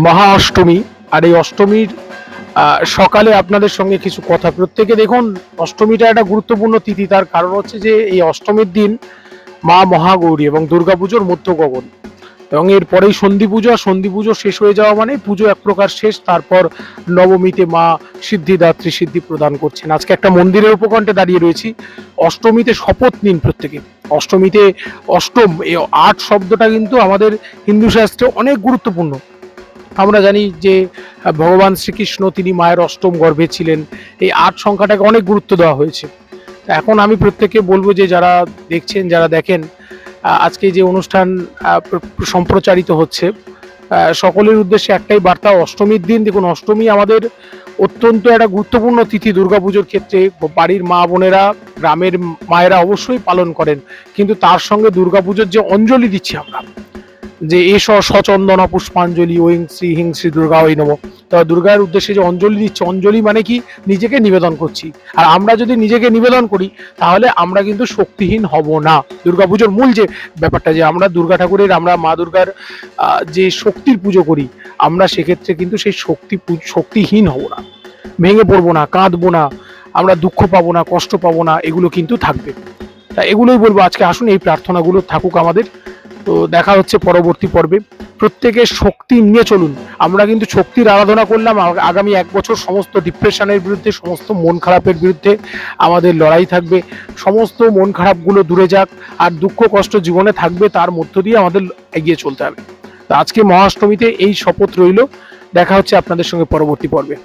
মহা অষ্টমী। আর এই অষ্টমীর সকালে আপনাদের সঙ্গে কিছু কথা। প্রত্যেকে দেখুন, অষ্টমীটা একটা গুরুত্বপূর্ণ তিথি। তার কারণ হচ্ছে যে এই অষ্টমীর দিন মা মহাগৌরী এবং দুর্গাপুজোর মধ্য গগন, এবং এরপরেই সন্ধি পুজো। আর সন্ধি পুজো শেষ হয়ে যাওয়া মানে পুজো এক প্রকার শেষ। তারপর নবমীতে মা সিদ্ধিদাত্রী সিদ্ধি প্রদান করছেন। আজকে একটা মন্দিরের উপকণ্ঠে দাঁড়িয়ে রয়েছি। অষ্টমীতে শপথ নিন প্রত্যেকে। অষ্টমীতে অষ্টম, এই ৮ শব্দটা কিন্তু আমাদের হিন্দু শাস্ত্রে অনেক গুরুত্বপূর্ণ। আমরা জানি যে ভগবান শ্রীকৃষ্ণ তিনি মায়ের অষ্টম গর্ভে ছিলেন। এই ৮ সংখ্যাটাকে অনেক গুরুত্ব দেওয়া হয়েছে। তা এখন আমি প্রত্যেককে বলবো যে যারা দেখছেন, যারা দেখেন আজকে যে অনুষ্ঠান সম্প্রচারিত হচ্ছে, সকলের উদ্দেশ্যে একটাই বার্তা। অষ্টমীর দিন দেখুন, অষ্টমী আমাদের অত্যন্ত একটা গুরুত্বপূর্ণ তিথি। দুর্গাপুজোর ক্ষেত্রে বাড়ির মা বোনেরা, গ্রামের মায়েরা অবশ্যই পালন করেন, কিন্তু তার সঙ্গে দুর্গাপুজোর যে অঞ্জলি দিচ্ছি আমরা, যে এস সচন্দন পুষ্পাঞ্জলি ওং শ্রী হিং শ্রী দুর্গা ওই নম, তা দুর্গার উদ্দেশ্যে যে অঞ্জলি দিচ্ছি, অঞ্জলি মানে কি? নিজেকে নিবেদন করছি। আর আমরা যদি নিজেকে নিবেদন করি তাহলে আমরা কিন্তু শক্তিহীন হব না। দুর্গাপুজোর মূল যে ব্যাপারটা, যে আমরা দুর্গা ঠাকুরের, আমরা মা দুর্গার যে শক্তির পুজো করি, আমরা সেক্ষেত্রে কিন্তু সেই শক্তিহীন হব না, ভেঙে পড়বো না, কাঁদবো না, আমরা দুঃখ পাবো না, কষ্ট পাবো না, এগুলো কিন্তু থাকবে। তা এগুলোই বলবো আজকে। আসুন এই প্রার্থনাগুলো থাকুক আমাদের। তো দেখা হচ্ছে পরবর্তী পর্বে। প্রত্যেকের শক্তি নিয়ে চলুন। আমরা কিন্তু শক্তির আরাধনা করলাম। আগামী 1 বছর সমস্ত ডিপ্রেশনের বিরুদ্ধে, সমস্ত মন খারাপের বিরুদ্ধে আমাদের লড়াই থাকবে। সমস্ত মন খারাপগুলো দূরে যাক, আর দুঃখ কষ্ট জীবনে থাকবে, তার মধ্য দিয়ে আমাদের এগিয়ে চলতে হবে। তো আজকে মহাষ্টমীতে এই শপথ রইল। দেখা হচ্ছে আপনাদের সঙ্গে পরবর্তী পর্বে।